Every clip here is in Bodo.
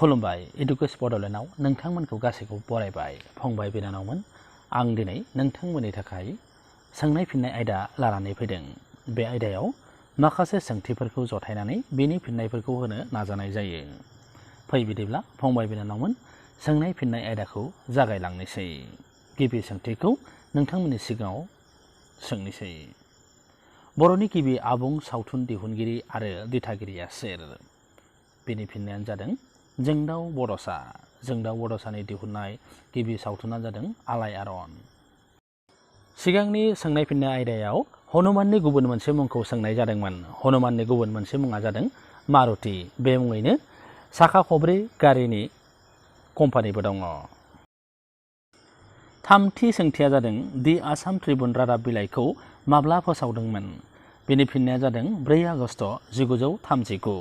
खुलुमबाय इडुकेस बडलेण्डआव नोंथांमोनखौ गासैखौ बरायबाय फंबाय बिनानावमोन आं दिनै नोंथांमोननि थाखाय सोंनाय फिननाय आयदा लानानै फैदों बे आयदायाव माखासे सोंथिफोरखौ जथायनानै बेनि फिननायफोरखौ होनो नाजानाय जायो फै बिदिब्ला फंबाय बिनानावमोन सोंनाय फिननाय आयदाखौ जागायलांनोसै गिबि सोंथिखौ नोंथांमोननि सिगाङाव सोंनोसै बर'नि गिबि आबुं सावथुन दिहुनगिरि आरो दिथागिरिया सोर बेनि फिननायानो जादों जोंदाव बड'सानि दिहुननाय गिबि सावथुना जादों आलायारन सिगांनि सोंनाय फिननाय आयदायाव हनुमाननि गुबुन मोनसे मुंखौ सोंनाय जादोंमोन हनुमाननि गुबुन मोनसे मुङा जादों मारुति बे मुङैनो साखा खब्रै गारिनि कम्पानिबो दङ थामथि सोंथिया जादों दि आसाम ट्रिबुन रादाब बिलाइखौ माब्ला फोसावदोंमोन बेनि फिननाया जादों 4 आगस्ट 1939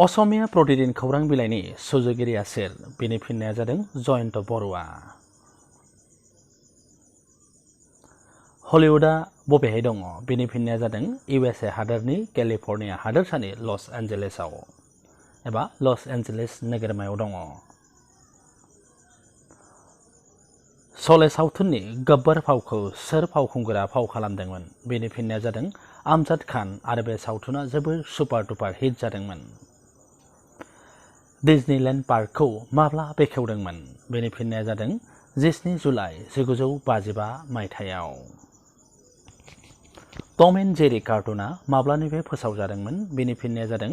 असमिया प्रतिदिन खौरां बिलाइनि सुजुगिरिया सोर बेनि फिननाया जादों जयन्त बरुवा हलिउडा बबेहाय दङ बेनि फिननाया जादों USA हादोरनि केलिफर्निया हादोरसानि लस एन्जेलेसआव एबा लस एन्जेलेस नोगोरमायाव दङ श'ले सावथुननि गब्बर फावखौ सोर फावखुंगुरा फाव खालामदोंमोन बेनि फिननाया जादों आमजाद खान आरो बे सावथुना जोबोर सुपार डुपार हिट जादोंमोन डिज्नीलैंड पार्कखौ माब्ला बेखेवदोंमोन बेनि फिननाया जादों 17 जुलाइ 1955 मायथाइयाव टम एन्ड जेरी कार्टुना माब्लानिफ्राय फोसावजादोंमोन बेनि फिननाया जादों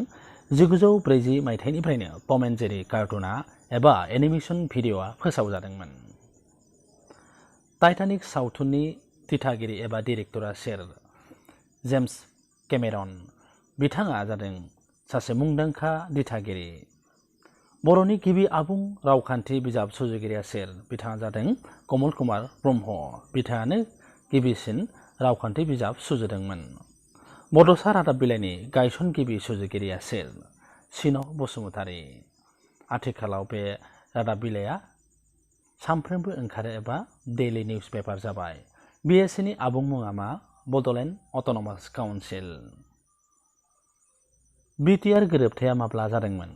1940 मायथाइनिफ्रायनो टम एन्ड जेरी कार्टुना एबा एनिमेशन भिडिअ'आ फोसावजादोंमोन टाइटानिक सावथुननि दिथागिरि एबा डिरेक्टरा सोर जेम्स केमेरन बिथाङा जादों सासे मुंदांखा दिथागिरि बर'नि गिबि आबुं रावखान्थि बिजाब सुजुगिरिया सोर बिथाङा जादों कमल कुमार ब्रह्म बिथाङानो गिबिसिन रावखान्थि बिजाब सुजुदोंमोन बड'सा रादाब बिलाइनि गायसनगिरि सुजुगिरिया सोर सिन बसुमतारी आथिखालाव बे रादाब बिलाइया सानफ्रोमबो ओंखारो एबा डेइलि निउस पेपार जाबाय BSCनि आबुं मुङा मा बड'लेण्ड अट'नमास काउन्सिल BTR गोरोबथाया माब्ला जादोंमोन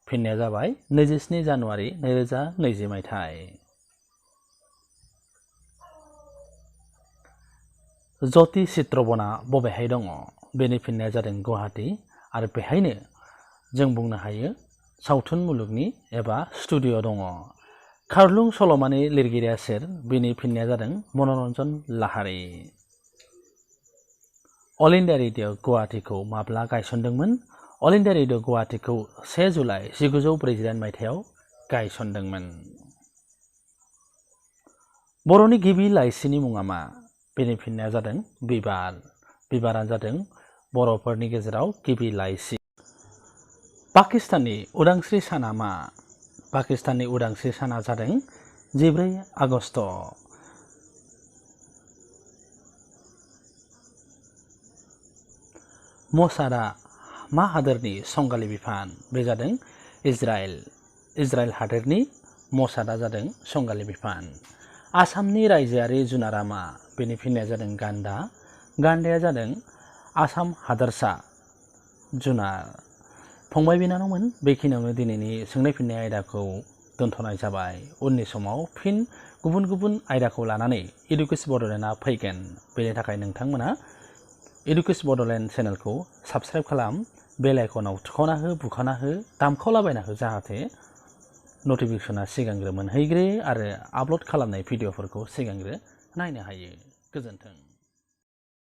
फिननाया जाबाय 27 जानुवारि 2020 मायथाइ ज्योति चित्रबना बबेहाय दङ बेनि फिननाया जादों गुवाहाटी आरो बेहायनो जों बुंनो हायो सावथुन मुलुगनि एबा स्टुडिअ दङ खारलुं सल'मानि लिरगिरिया सोर बेनि फिननाया जादों मनरन्जन लाहारी अल इन्डिया रेडिअ गुवाहाटीखौ माब्ला गायसनदोंमोन अल इन्डिया रेडिअ गुवाहाटीखौ 1 जुलाइ 1948 मायथाइयाव गायसनदोंमोन बर'नि गिबि लाइसिनि मुङा मा बेनि फिननाया जादों बिबारानो जादों बर'फोरनि गेजेराव गिबि लाइसि पाकिस्ताननि उदांस्रि साना मा पाकिस्ताननि उदांस्रि साना जादों 14 आगस्ट मसादआ मा हादोरनि संगालि बिफान बे जादों इजराइल हादोरनि मसादआ जादों संगालि बिफान आसामनि रायजोआरि जुनारा मा बेनि फिननाया जादों गान्दाया जादों आसाम हादोरसा जुनार फंबाय बिनानावमोन बेखिनियावनो दिनैनि सोंनाय फिननाय आयदाखौ दोनथ'नाय जाबाय उननि समाव फिन गुबुन आयदाखौ लानानै इडुकेस बड'लेण्डआ फैगोन बेनि थाखाय नोंथांमोना इडुकेस बड'लेण्ड चेनेलखौ साबस्क्राइब खालाम बेल आइकनाव थुखावना हो बुखाना हो दामखावलाबायना हो जाहाथे नटिफिकेसना सिगांग्रो मोनहैग्रो आरो आपल'ड खालामनाय भिडिअफोरखौ सिगांग्रो नायनो हायो गोजोन्थों।